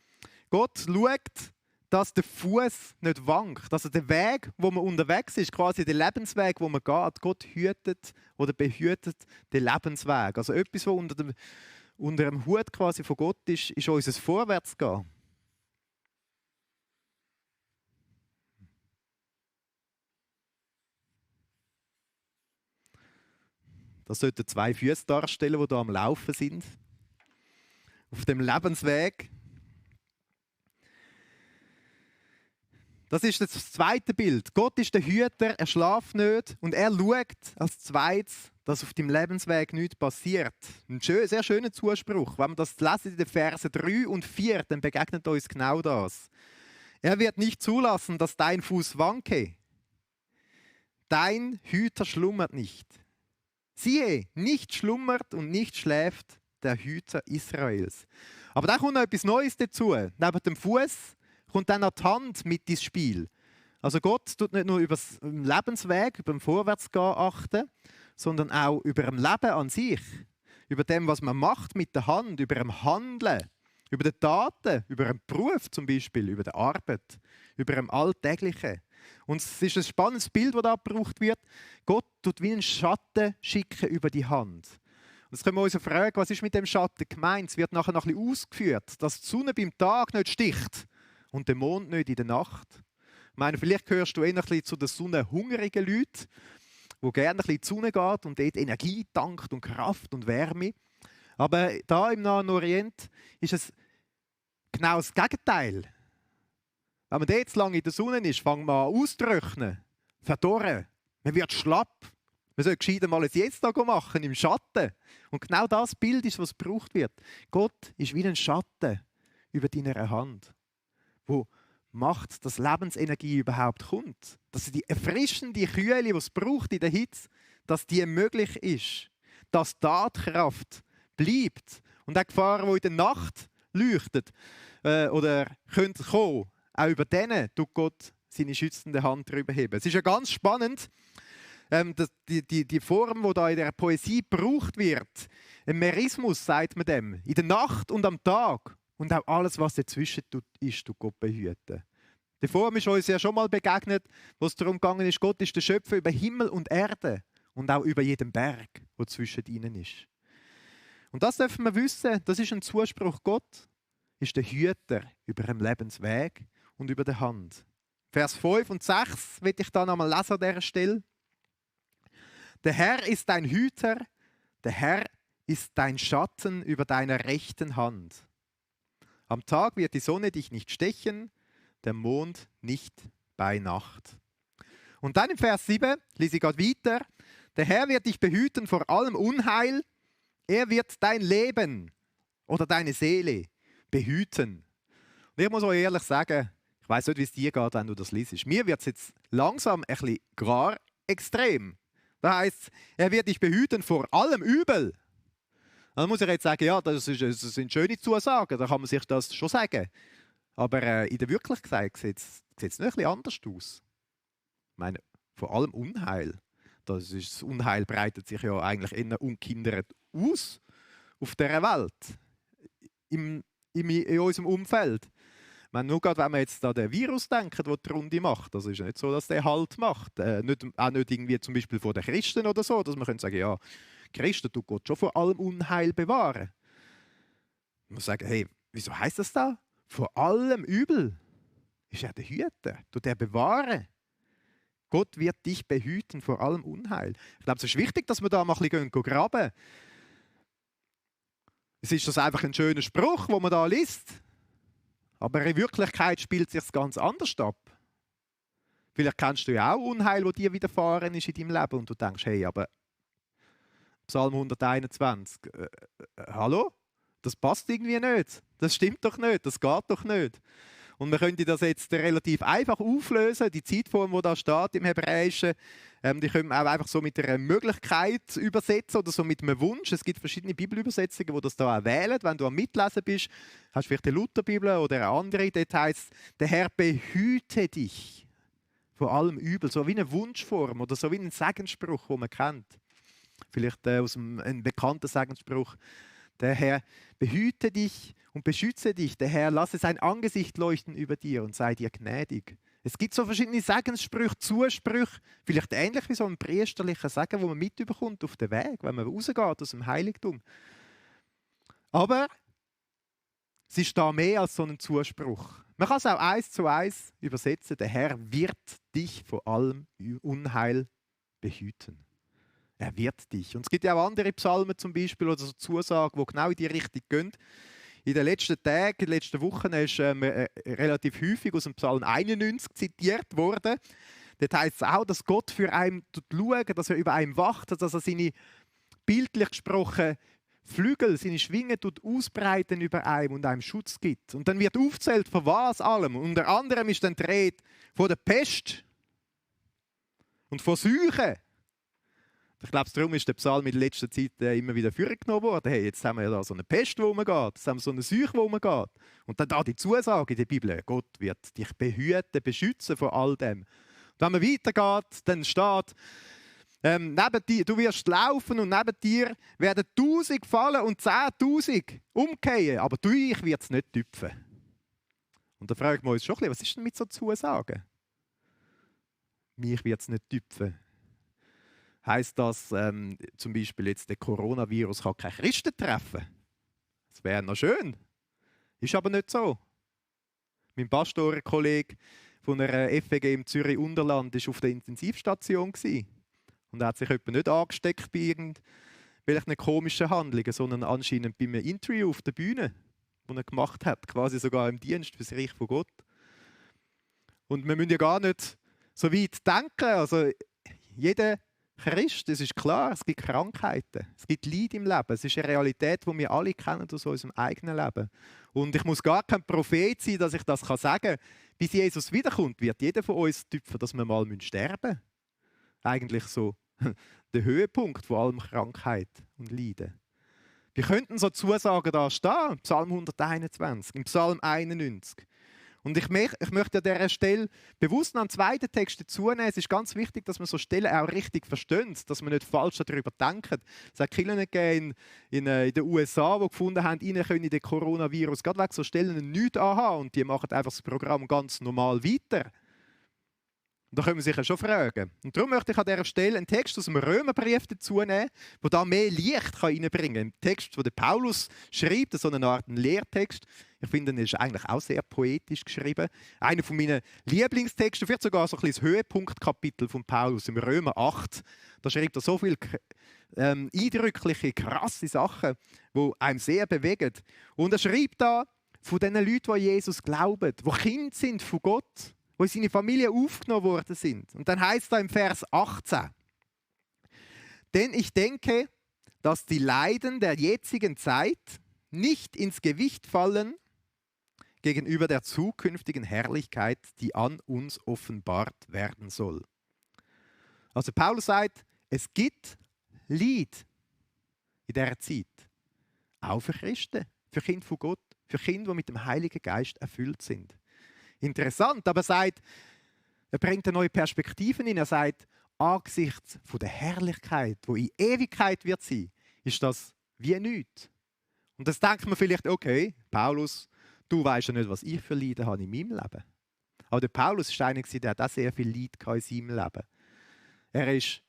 Gott schaut, dass der Fuß nicht wankt. Also der Weg, wo man unterwegs ist, quasi der Lebensweg, wo man geht. Gott hütet oder behütet den Lebensweg. Also etwas, was unter dem Hut quasi von Gott ist unser Vorwärtsgehen. Das sollten zwei Füße darstellen, die hier am Laufen sind. Auf dem Lebensweg. Das ist das zweite Bild. Gott ist der Hüter, er schläft nicht und er schaut als zweites, dass auf dem Lebensweg nichts passiert. Ein sehr schöner Zuspruch. Wenn wir das lesen in den Versen 3 und 4, dann begegnet uns genau das. Er wird nicht zulassen, dass dein Fuß wanke. Dein Hüter schlummert nicht. Siehe, nicht schlummert und nicht schläft der Hüter Israels. Aber da kommt noch etwas Neues dazu. Neben dem Fuß kommt dann noch die Hand mit ins Spiel. Also Gott tut nicht nur über den Lebensweg, über den Vorwärtsgehen achten, sondern auch über das Leben an sich. Über dem, was man macht mit der Hand, über dem Handeln, über die Taten, über den Beruf zum Beispiel, über die Arbeit, über dem Alltäglichen. Und es ist ein spannendes Bild, das da gebraucht wird. Gott tut wie einen Schatten schicken über die Hand. Und jetzt können wir uns fragen, was ist mit dem Schatten gemeint? Es wird nachher noch ein bisschen ausgeführt, dass die Sonne beim Tag nicht sticht und der Mond nicht in der Nacht. Ich meine, vielleicht gehörst du eher ein bisschen zu den sonnenhungrigen Leuten, die gerne ein bisschen in die Sonne geht und dort Energie tankt und Kraft und Wärme. Aber da im Nahen Orient ist es genau das Gegenteil. Wenn man dort zu lange in der Sonne ist, fängt man an auszutrocknen, verdorren. Man wird schlapp. Man sollte gescheiter mal ein Siesta machen im Schatten. Und genau das Bild ist, was gebraucht wird. Gott ist wie ein Schatten über deiner Hand, wo macht, dass Lebensenergie überhaupt kommt. Dass die erfrischende Kühle, die es braucht in der Hitze, dass die möglich ist. Dass Tatkraft bleibt. Und auch Gefahren, die in der Nacht leuchten oder können kommen, auch über denen tut Gott seine schützende Hand drüber heben. Es ist ja ganz spannend, die Form, die da in der Poesie gebraucht wird. Ein Merismus, sagt man dem. In der Nacht und am Tag. Und auch alles, was dazwischen ist, tut Gott behüten. Die Form ist uns ja schon mal begegnet, wo es darum gegangen ist, Gott ist der Schöpfer über Himmel und Erde. und auch über jedem Berg, der zwischen ihnen ist. Und das dürfen wir wissen, das ist ein Zuspruch. Gott ist der Hüter über dem Lebensweg und über der Hand. Vers 5 und 6 will ich dann einmal lesen an dieser Stelle. Der Herr ist dein Hüter, der Herr ist dein Schatten über deiner rechten Hand. Am Tag wird die Sonne dich nicht stechen, der Mond nicht bei Nacht. Und dann im Vers 7, lese ich gerade weiter, der Herr wird dich behüten vor allem Unheil, er wird dein Leben oder deine Seele behüten. Und ich muss euch ehrlich sagen, ich weiss nicht, wie es dir geht, wenn du das liest. Mir wird es jetzt langsam ein bisschen gar extrem. Das heisst, er wird dich behüten vor allem Übel. Dann muss ich jetzt sagen, ja, das sind schöne Zusagen, da kann man sich das schon sagen. Aber in der Wirklichkeit sieht es nicht ein bisschen anders aus. Ich meine, vor allem Unheil. Das Unheil breitet sich ja eigentlich eher ungehindert aus auf dieser Welt, in unserem Umfeld. Ich meine, nur gerade, wenn man jetzt an den Virus denkt, der die Runde macht, das ist nicht so, dass der Halt macht. Auch nicht irgendwie zum Beispiel von den Christen oder so, dass man könnte sagen, ja, Christen tut Gott schon vor allem Unheil bewahren. Man muss sagen, hey, wieso heisst das da? Vor allem Übel ist er der Hüter, tut er bewahren. Gott wird dich behüten vor allem Unheil. Ich glaube, es ist wichtig, dass wir da mal ein bisschen graben. Es ist das einfach ein schöner Spruch, den man da liest. Aber in Wirklichkeit spielt es sich ganz anders ab. Vielleicht kennst du ja auch Unheil, das dir widerfahren ist in deinem Leben und du denkst, hey, aber Psalm 121, hallo? Das passt irgendwie nicht. Das stimmt doch nicht, das geht doch nicht. Und wir können das jetzt relativ einfach auflösen. Die Zeitform, die da steht im Hebräischen, die können wir auch einfach so mit einer Möglichkeit übersetzen oder so mit einem Wunsch. Es gibt verschiedene Bibelübersetzungen, die das da auch wählen. Wenn du am Mitlesen bist, hast du vielleicht die Lutherbibel oder eine andere. Dort heisst, der Herr behüte dich vor allem Übel. So wie eine Wunschform oder so wie ein Segensspruch, den man kennt. Vielleicht aus einem bekannten Segensspruch. Der Herr behüte dich und beschütze dich. Der Herr lasse sein Angesicht leuchten über dir und sei dir gnädig. Es gibt so verschiedene Segenssprüche, Zusprüche, vielleicht ähnlich wie so ein priesterlicher Segen, wo man mitbekommt auf den Weg, wenn man rausgeht aus dem Heiligtum. Aber es ist da mehr als so ein Zuspruch. Man kann es auch 1:1 übersetzen. Der Herr wird dich vor allem Unheil behüten. Er wird dich. Und es gibt ja auch andere Psalmen zum Beispiel oder so Zusagen, die genau in die Richtung gehen. In den letzten Tagen, in den letzten Wochen ist relativ häufig aus dem Psalm 91 zitiert worden. Dort heisst es auch, dass Gott für einen schaut, dass er über einen wacht, dass er seine, bildlich gesprochen, Flügel, seine Schwingen ausbreiten über einem und einem Schutz gibt. Und dann wird aufgezählt, von was allem. Unter anderem ist dann die Rede von der Pest und von Seuchen. Ich glaube, darum ist der Psalm in der letzten Zeit immer wieder vorgenommen worden. Hey, jetzt haben wir ja da so eine Pest, wo man geht. Jetzt haben wir so eine Seuche, wo man geht. Und dann da die Zusage in der Bibel, Gott wird dich behüten, beschützen vor all dem. Und wenn man weitergeht, dann steht, neben dir, du wirst laufen und neben dir werden 1000 fallen und 10.000 umkehren, aber dich wird es nicht tüpfen. Und da fragen wir uns schon ein bisschen, was ist denn mit so Zusagen? Mich wird es nicht tüpfen. Heißt das zum Beispiel jetzt, der Coronavirus kann keine Christen treffen? Das wäre noch schön. Ist aber nicht so. Mein Pastorenkollege von einer FEG im Zürich-Unterland war auf der Intensivstation und hat sich etwa nicht angesteckt bei irgendwelchen komischen Handlungen, sondern anscheinend bei einem Interview auf der Bühne, das er gemacht hat, quasi sogar im Dienst für das Reich von Gott. Und wir müssen ja gar nicht so weit denken. Also jeder Christ, es ist klar, es gibt Krankheiten, es gibt Leid im Leben. Es ist eine Realität, die wir alle kennen aus unserem eigenen Leben. Und ich muss gar kein Prophet sein, dass ich das sagen kann. Bis Jesus wiederkommt, wird jeder von uns tüpfen, dass wir mal sterben müssen. Eigentlich so der Höhepunkt von allem Krankheit und Leiden. Wir könnten so Zusagen da stehen, im Psalm 121, im Psalm 91. Und ich möchte an dieser Stelle bewusst noch einen zweiten Text dazu nehmen. Es ist ganz wichtig, dass man so Stellen auch richtig versteht, dass man nicht falsch darüber denkt. Es hat Kirchen gegeben in den USA, die gefunden haben, ihnen können den Coronavirus gerade wegen so Stellen nichts anhaben und die machen einfach das Programm ganz normal weiter. Und da können wir sich ja schon fragen. Und darum möchte ich an dieser Stelle einen Text aus dem Römerbrief dazu nehmen, der da mehr Licht reinbringen kann. Ein Text, den Paulus schreibt, so eine Art Lehrtext. Ich finde, er ist eigentlich auch sehr poetisch geschrieben. Einer von meinen Lieblingstexten, vielleicht sogar so ein bisschen das Höhepunktkapitel von Paulus im Römer 8. Da schreibt er so viele eindrückliche, krasse Sachen, die einem sehr bewegen. Und er schreibt da von den Leuten, die an Jesus glauben, die Kinder sind von Gott, wo in seine Familie aufgenommen worden sind. Und dann heißt da im Vers 18, denn ich denke, dass die Leiden der jetzigen Zeit nicht ins Gewicht fallen gegenüber der zukünftigen Herrlichkeit, die an uns offenbart werden soll. Also Paulus sagt, es gibt Leid in dieser Zeit. Auch für Christen, für Kinder von Gott, für Kinder, die mit dem Heiligen Geist erfüllt sind. Interessant, aber er bringt eine neue Perspektive in. Er sagt, angesichts von der Herrlichkeit, die in Ewigkeit wird sein, ist das wie nichts. Und das denkt man vielleicht, okay, Paulus, du weißt ja nicht, was ich für Leiden habe in meinem Leben. Aber der Paulus ist einer, der hat auch sehr viel Leid in seinem Leben. Er ist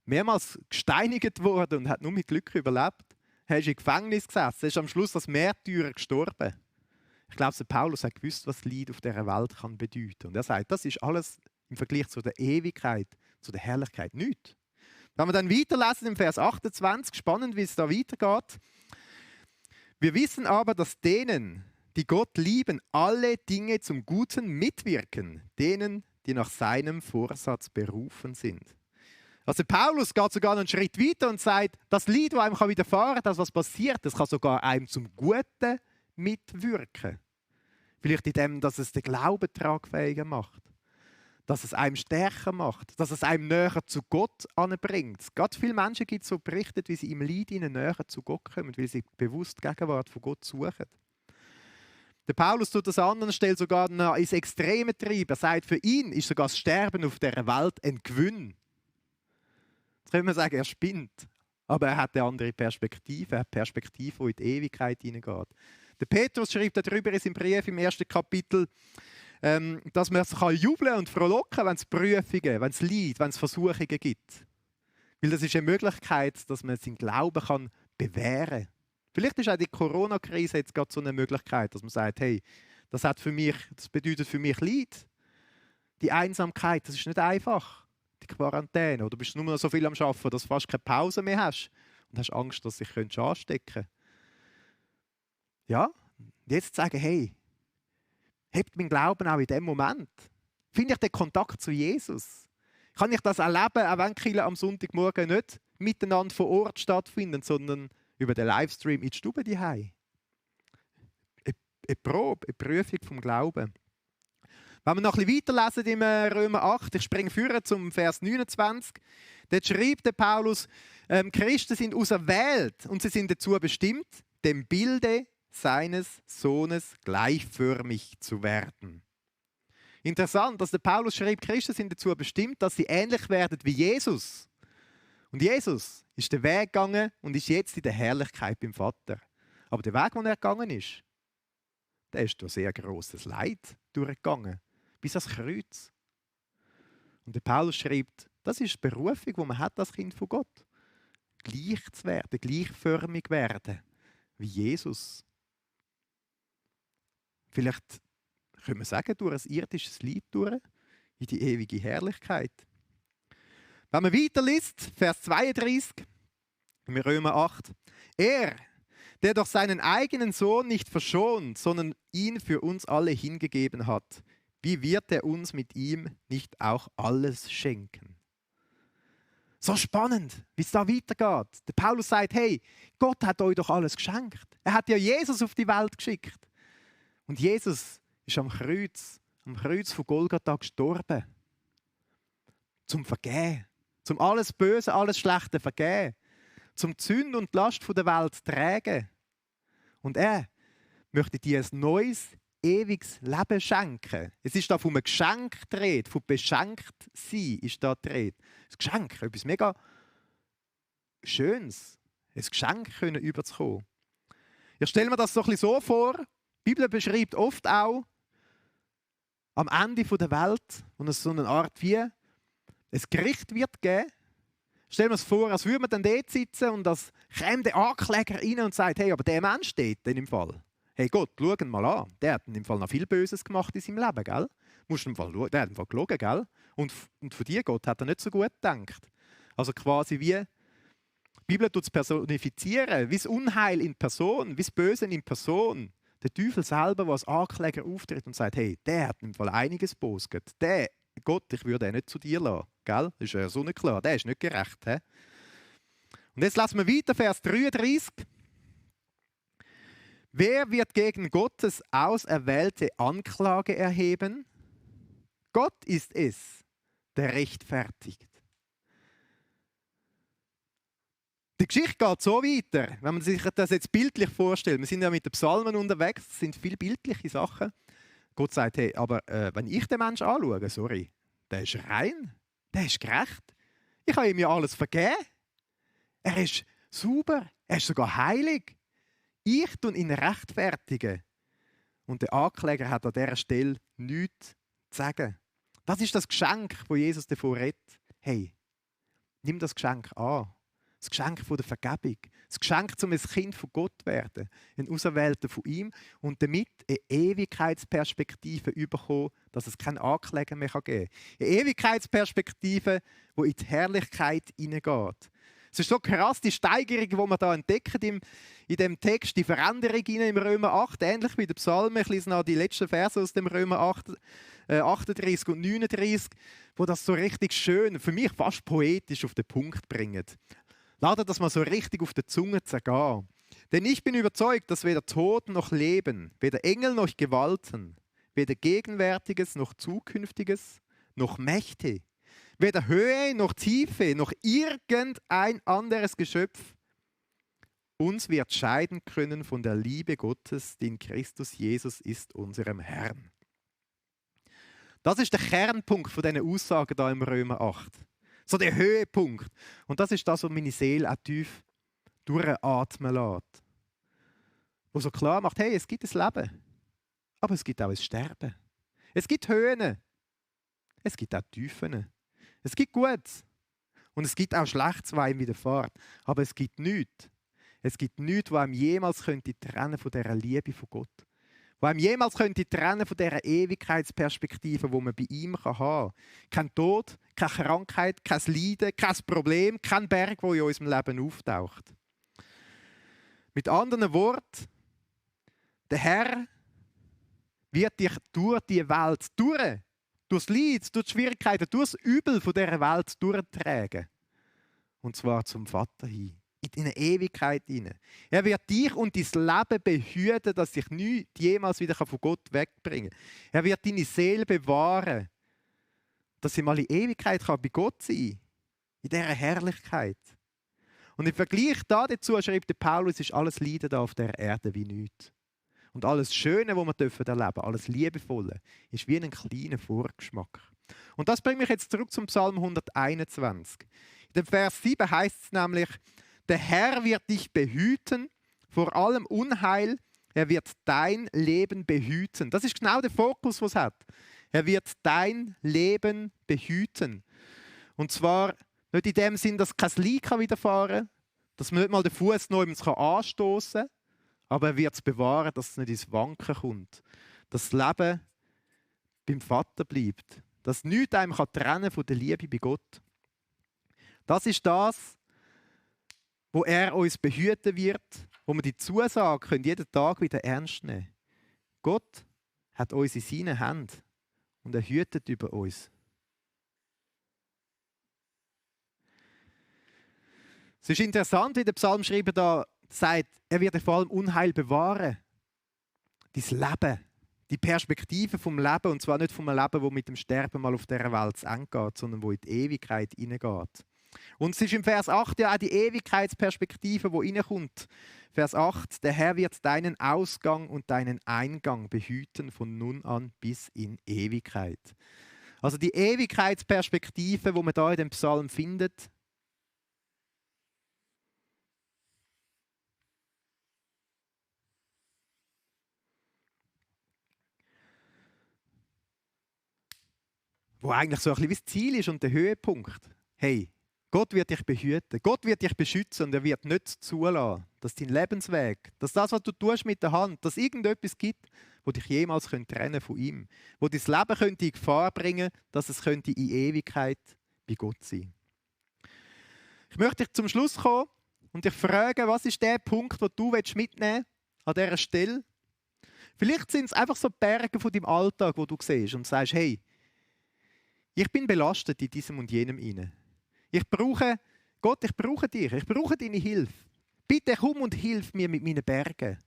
mehrmals gesteinigt worden und hat nur mit Glück überlebt. Er ist im Gefängnis gesessen, er ist am Schluss als Märtyrer gestorben. Ich glaube, der Paulus hat gewusst, was Leid auf dieser Welt kann bedeuten. Und er sagt, das ist alles im Vergleich zu der Ewigkeit, zu der Herrlichkeit nichts. Wenn wir dann weiterlesen im Vers 28, spannend, wie es da weitergeht. Wir wissen aber, dass denen, die Gott lieben, alle Dinge zum Guten mitwirken, denen, die nach seinem Vorsatz berufen sind. Also Paulus geht sogar noch einen Schritt weiter und sagt, das Leid, das einem widerfahren kann, das, was passiert, das kann sogar einem zum Guten mitwirken. Vielleicht in dem, dass es den Glauben tragfähiger macht. Dass es einem stärker macht. Dass es einem näher zu Gott anbringt. Es gibt viele Menschen, die so berichten, wie sie im Leid näher zu Gott kommen, weil sie bewusst die Gegenwart von Gott suchen. Der Paulus tut das an anderen Stelle sogar noch ins Extreme treiben. Er sagt, für ihn ist sogar das Sterben auf dieser Welt ein Gewinn. Jetzt können wir sagen, er spinnt. Aber er hat eine andere Perspektive. Er hat eine Perspektive, die in die Ewigkeit hineingeht. Der Petrus schreibt darüber in seinem Brief im 1. Kapitel, dass man sich jubeln und frohlocken kann, wenn es Prüfungen, wenn es Leid, wenn es Versuchungen gibt. Weil das ist eine Möglichkeit, dass man seinen Glauben kann bewähren kann. Vielleicht ist auch die Corona-Krise jetzt gerade so eine Möglichkeit, dass man sagt, hey, das bedeutet für mich Leid. Die Einsamkeit, das ist nicht einfach. Die Quarantäne. Oder bist du nur noch so viel am Arbeiten, dass du fast keine Pause mehr hast und hast Angst, dass du dich anstecken könntest. Ja, jetzt sagen, hey, hebt mein Glauben auch in dem Moment. Finde ich den Kontakt zu Jesus? Kann ich das erleben, auch wenn die Kirche am Sonntagmorgen nicht miteinander vor Ort stattfinden, sondern über den Livestream in die Stube daheim? Eine Probe, eine Prüfung vom Glauben. Wenn wir noch ein bisschen weiterlesen im Römer 8, ich springe vorher zum Vers 29, dort schreibt der Paulus, Christen sind auserwählt und sie sind dazu bestimmt, dem Bilde seines Sohnes gleichförmig zu werden. Interessant, dass der Paulus schreibt, Christen sind dazu bestimmt, dass sie ähnlich werden wie Jesus. Und Jesus ist den Weg gegangen und ist jetzt in der Herrlichkeit beim Vater. Aber der Weg, den er gegangen ist, der ist durch sehr grosses Leid durchgegangen, bis ans Kreuz. Und der Paulus schreibt, das ist die Berufung, die man hat als Kind von Gott. Gleich zu werden, gleichförmig werden, wie Jesus. Vielleicht können wir sagen, durch ein irdisches Leid durch, in die ewige Herrlichkeit. Wenn man weiterliest, Vers 32, im Römer 8. Er, der doch seinen eigenen Sohn nicht verschont, sondern ihn für uns alle hingegeben hat, wie wird er uns mit ihm nicht auch alles schenken? So spannend, wie es da weitergeht. Der Paulus sagt, hey, Gott hat euch doch alles geschenkt. Er hat ja Jesus auf die Welt geschickt. Und Jesus ist am Kreuz von Golgatha gestorben. Zum Vergehen. Zum alles Böse, alles Schlechte vergehen. Zum die Sünde und die Last der Welt tragen. Und er möchte dir ein neues, ewiges Leben schenken. Es ist da von einem Geschenk die Rede, von beschenkt sein ist da die Rede. Ein Geschenk, etwas mega Schönes. Ein Geschenk können überzukommen. Ich stelle mir das so ein bisschen so vor, die Bibel beschreibt oft auch am Ende der Welt, wo es so eine Art wie ein Gericht wird geben. Stellen wir uns vor, als würde man dann dort sitzen und als käme der Ankläger rein und sagt, hey, aber der Mensch steht in dem Fall. Hey Gott, schau ihn mal an. Der hat in dem Fall noch viel Böses gemacht in seinem Leben, gell? Musst du im Fall schauen. Der hat im Fall gelogen, gell? Und von dir, Gott, hat er nicht so gut gedacht. Also quasi wie die Bibel tut es personifizieren, wie das Unheil in Person, wie das Böse in Person. Der Teufel selber, der als Ankläger auftritt und sagt, hey, der hat im Fall einiges Böses gemacht. Der, Gott, ich würde ihn nicht zu dir lassen. Gell? Das ist ja so nicht klar. Der ist nicht gerecht. He? Und jetzt lassen wir weiter, Vers 33. Wer wird gegen Gottes auserwählte Anklage erheben? Gott ist es, der rechtfertigt. Die Geschichte geht so weiter, wenn man sich das jetzt bildlich vorstellt. Wir sind ja mit den Psalmen unterwegs, das sind viele bildliche Sachen. Gott sagt, hey, aber wenn ich den Menschen anschaue, sorry, der ist rein, der ist gerecht. Ich habe ihm ja alles vergeben. Er ist sauber, er ist sogar heilig. Ich tue ihn rechtfertigen. Und der Ankläger hat an dieser Stelle nichts zu sagen. Das ist das Geschenk, das Jesus davor redet. Hey, nimm das Geschenk an. Das Geschenk von der Vergebung. Das Geschenk, um ein Kind von Gott zu werden. Ein Auserwählter von ihm. Und damit eine Ewigkeitsperspektive bekommen, dass es keinen Ankläger mehr geben kann. Eine Ewigkeitsperspektive, die in die Herrlichkeit hineingeht. Es ist so krass, die Steigerung, die wir da entdecken in dem Text, die Veränderung im Römer 8, ähnlich wie der Psalm. Ich lese noch die letzten Verse aus dem Römer 8, 38 und 39, wo das so richtig schön, für mich fast poetisch auf den Punkt bringen. Lade das mal so richtig auf der Zunge zergehen. Denn ich bin überzeugt, dass weder Tod noch Leben, weder Engel noch Gewalten, weder Gegenwärtiges noch Zukünftiges, noch Mächte, weder Höhe noch Tiefe, noch irgendein anderes Geschöpf uns wird scheiden können von der Liebe Gottes, die in Christus Jesus ist, unserem Herrn. Das ist der Kernpunkt von diesen Aussagen da im Römer 8. So der Höhepunkt. Und das ist das, was meine Seele auch tief durchatmen lässt. Wo so klar macht, hey, es gibt ein Leben, aber es gibt auch ein Sterben. Es gibt Höhen, es gibt auch Tiefen. Es gibt Gutes und es gibt auch Schlechtes, was einem widerfährt. Aber es gibt nichts. Es gibt nichts, was einem jemals trennen von dieser Liebe von Gott. Was einem jemals trennen von dieser Ewigkeitsperspektive, die man bei ihm haben kann. Kein Tod, keine Krankheit, kein Leiden, kein Problem, kein Berg, der in unserem Leben auftaucht. Mit anderen Worten, der Herr wird dich durch die Welt durch das Leid, durch die Schwierigkeiten, durch das Übel von dieser Welt durchtragen. Und zwar zum Vater hin. In eine Ewigkeit hinein. Er wird dich und dein Leben behüten, dass dich nichts jemals wieder von Gott wegbringen kann. Er wird deine Seele bewahren, dass sie mal in Ewigkeit bei Gott sein kann. In dieser Herrlichkeit. Und im Vergleich dazu schreibt der Paulus, ist alles Leiden da auf der Erde wie nichts. Und alles Schöne, was wir erleben dürfen, alles Liebevolle, ist wie ein kleiner Vorgeschmack. Und das bringt mich jetzt zurück zum Psalm 121. In dem Vers 7 heißt es nämlich, der Herr wird dich behüten vor allem Unheil. Er wird dein Leben behüten. Das ist genau der Fokus, was es hat. Er wird dein Leben behüten. Und zwar nicht in dem Sinn, dass kein Leid widerfahren kann, dass man nicht mal den Fuß noch anstoßen kann, aber er wird es bewahren, dass es nicht ins Wanken kommt. Dass das Leben beim Vater bleibt. Dass nichts einem trennen von der Liebe bei Gott. Das ist das, wo er uns behüten wird, wo wir die Zusage können jeden Tag wieder ernst nehmen können. Gott hat uns in seinen Händen und er hütet über uns. Es ist interessant, wie der Psalmschreiber da sagt, er wird vor allem Unheil bewahren. Dein Leben, die Perspektive vom Leben, und zwar nicht vom Leben, das mit dem Sterben mal auf dieser Welt zu Ende geht, sondern wo in die Ewigkeit hineingeht. Und es ist im Vers 8 ja auch die Ewigkeitsperspektive, die reinkommt. Vers 8, der Herr wird deinen Ausgang und deinen Eingang behüten von nun an bis in Ewigkeit. Also die Ewigkeitsperspektive, die man da in dem Psalm findet, wo eigentlich so ein bisschen wie das Ziel ist und der Höhepunkt. Hey, Gott wird dich behüten, Gott wird dich beschützen und er wird nicht zulassen, dass dein Lebensweg, dass das, was du tust mit der Hand, dass irgendetwas gibt, wo dich jemals trennen von ihm, wo dein Leben könnte in Gefahr bringen, dass es könnte in Ewigkeit bei Gott sein. Ich möchte dich zum Schluss kommen und dich fragen, was ist der Punkt, den du mitnehmen willst an dieser Stelle? Vielleicht sind es einfach so Berge von deinem Alltag, wo du siehst und sagst, hey, ich bin belastet in diesem und jenem hinein. Gott, ich brauche dich, ich brauche deine Hilfe. Bitte komm und hilf mir mit meinen Bergen.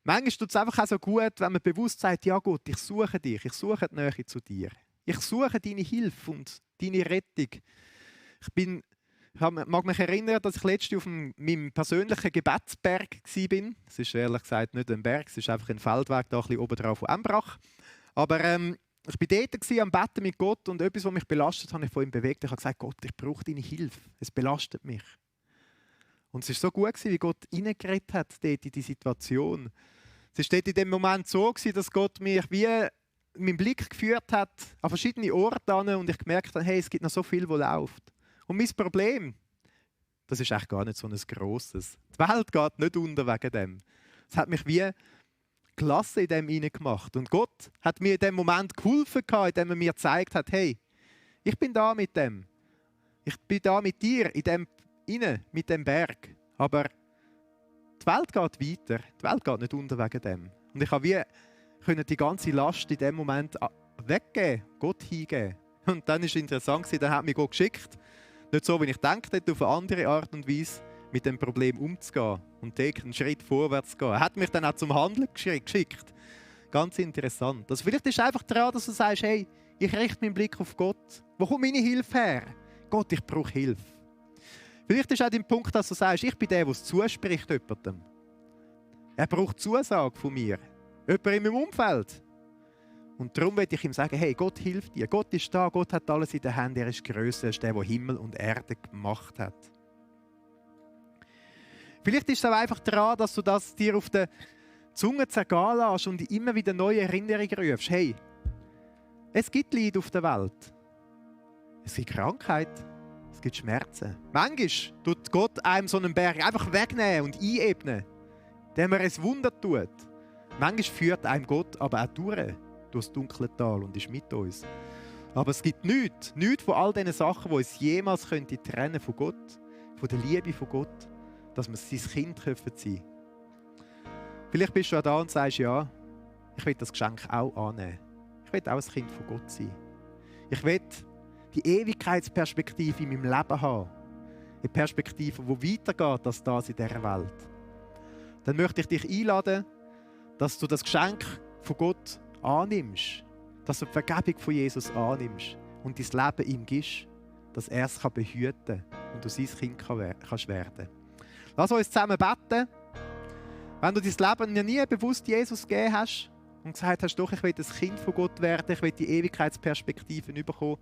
Manchmal tut es einfach auch so gut, wenn man bewusst sagt, ja Gott, ich suche dich, ich suche die Nähe zu dir. Ich suche deine Hilfe und deine Rettung. Ich mag mich erinnern, dass ich letztens auf meinem persönlichen Gebetsberg war. Es ist ehrlich gesagt nicht ein Berg, es ist einfach ein Feldweg da ein bisschen oben drauf von Embrach. Aber ich war dort am Betten mit Gott und etwas, was mich belastet, habe ich von ihm bewegt. Ich habe gesagt, Gott, ich brauche deine Hilfe. Es belastet mich. Und es war so gut, wie Gott hineingeredet hat dort in die Situation. Es war dort in dem Moment so, dass Gott mich wie meinen Blick geführt hat an verschiedene Orte und ich gemerkt habe, hey, es gibt noch so viel, was läuft. Und mein Problem, das ist echt gar nicht so ein grosses. Die Welt geht nicht unter wegen dem. Es hat mich wie Klasse in dem hineingemacht. Und Gott hat mir in dem Moment geholfen, indem er mir gezeigt hat, hey, ich bin da mit dem. Ich bin da mit dir in dem inne mit dem Berg. Aber die Welt geht weiter. Die Welt geht nicht unter wegen dem. Und ich konnte die ganze Last in dem Moment weggeben, Gott hingeben. Und dann war es interessant, dann hat mich Gott geschickt, nicht so, wie ich gedacht hätte, auf eine andere Art und Weise mit dem Problem umzugehen und einen Schritt vorwärts zu gehen. Er hat mich dann auch zum Handeln geschickt. Ganz interessant. Also vielleicht ist es einfach daran, dass du sagst, hey, ich richte meinen Blick auf Gott. Wo kommt meine Hilfe her? Gott, ich brauche Hilfe. Vielleicht ist auch der Punkt, dass du sagst, ich bin der, der es zuspricht jemandem. Er braucht Zusage von mir. Jemand in meinem Umfeld. Und darum möchte ich ihm sagen, hey, Gott hilft dir. Gott ist da, Gott hat alles in den Händen. Er ist grösser, er ist der, der Himmel und Erde gemacht hat. Vielleicht ist es auch einfach daran, dass du das dir auf der Zunge zergehen lässt und immer wieder neue Erinnerungen rufst. Hey, es gibt Leid auf der Welt. Es gibt Krankheit. Es gibt Schmerzen. Manchmal tut Gott einem so einen Berg einfach wegnehmen und einebnen, indem er ein Wunder tut. Manchmal führt einem Gott aber auch durch das dunkle Tal und ist mit uns. Aber es gibt nichts von all diesen Sachen, die uns jemals trennen von Gott, von der Liebe von Gott, dass wir sein Kind sein können. Vielleicht bist du auch da und sagst, ja, ich will das Geschenk auch annehmen. Ich will auch ein Kind von Gott sein. Ich will die Ewigkeitsperspektive in meinem Leben haben. Eine Perspektive, die weitergeht als das in dieser Welt. Dann möchte ich dich einladen, dass du das Geschenk von Gott annimmst. Dass du die Vergebung von Jesus annimmst und dein Leben ihm gibst, dass er es behüten kann und du sein Kind kannst werden. Lass uns zusammen beten. Wenn du dein Leben noch nie bewusst Jesus gegeben hast und gesagt hast, doch, ich will ein Kind von Gott werden, ich will die Ewigkeitsperspektiven bekommen,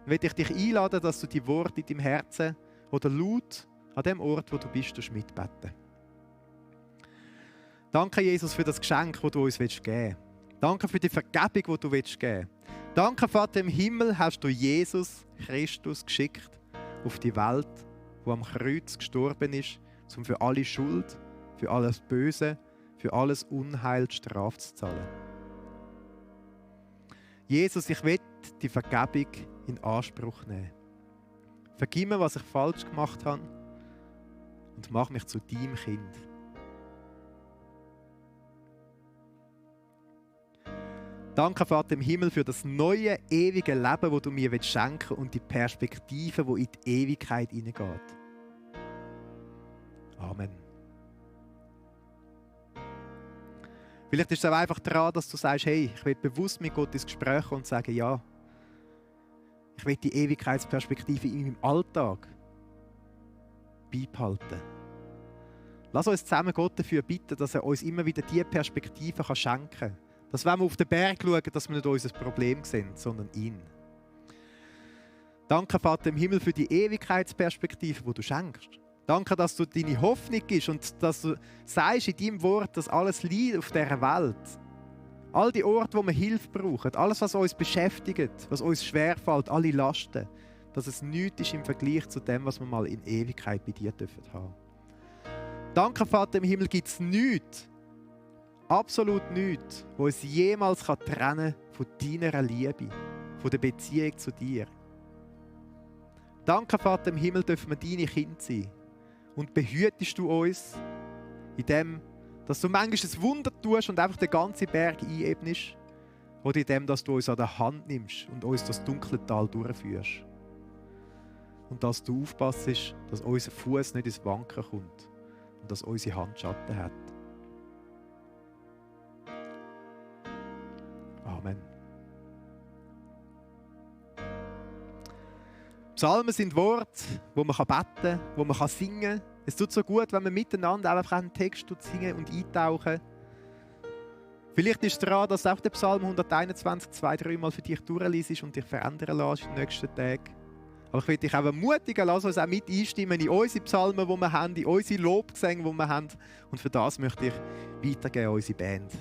dann will ich dich einladen, dass du die Worte in deinem Herzen oder laut an dem Ort, wo du bist, mitbeten. Danke, Jesus, für das Geschenk, das du uns geben willst. Danke für die Vergebung, die du geben willst. Danke, Vater im Himmel, hast du Jesus Christus geschickt auf die Welt, wo am Kreuz gestorben ist, um für alle Schuld, für alles Böse, für alles Unheil die Strafe zu zahlen. Jesus, ich will die Vergebung in Anspruch nehmen. Vergib mir, was ich falsch gemacht habe und mach mich zu deinem Kind. Danke, Vater im Himmel, für das neue, ewige Leben, das du mir schenken willst und die Perspektive, die in die Ewigkeit hineingeht. Amen. Vielleicht ist es auch einfach daran, dass du sagst, hey, ich will bewusst mit Gott ins Gespräch kommen und sagen, ja, ich will die Ewigkeitsperspektive in meinem Alltag beibehalten. Lass uns zusammen Gott dafür bitten, dass er uns immer wieder diese Perspektive schenken kann. Dass wenn wir auf den Berg schauen, dass wir nicht unser Problem sehen, sondern ihn. Danke, Vater im Himmel, für die Ewigkeitsperspektive, die du schenkst. Danke, dass du deine Hoffnung gibst und dass du sagst in deinem Wort, dass alles Leid auf dieser Welt, All die Orte, wo wir Hilfe brauchen, alles, was uns beschäftigt, was uns schwerfällt, alle Lasten, dass es nichts ist im Vergleich zu dem, was wir mal in Ewigkeit bei dir dürfen haben. Danke, Vater im Himmel, gibt es nichts, absolut nichts, was uns jemals trennen kann von deiner Liebe, von der Beziehung zu dir. Danke, Vater im Himmel, dürfen wir deine Kinder sein. Und behütest du uns, indem dass du manchmal ein Wunder tust und einfach den ganzen Berg einebnest, oder indem dass du uns an der Hand nimmst und uns das dunkle Tal durchführst. Und dass du aufpasst, dass unser Fuß nicht ins Wanken kommt und dass unsere Hand Schatten hat. Amen. Psalmen sind Worte, wo man beten kann, wo man singen kann. Es tut so gut, wenn wir miteinander einfach einen Text singen und eintauchen. Vielleicht ist es daran, dass du auch den Psalm 121 2-3 Mal für dich durchliest und dich verändern lässt in den nächsten Tagen. Aber ich will dich auch ermutigen, lass uns auch mit einstimmen in unsere Psalmen, die wir haben, in unsere Lobgesänge, die wir haben. Und für das möchte ich weitergeben an unsere Band.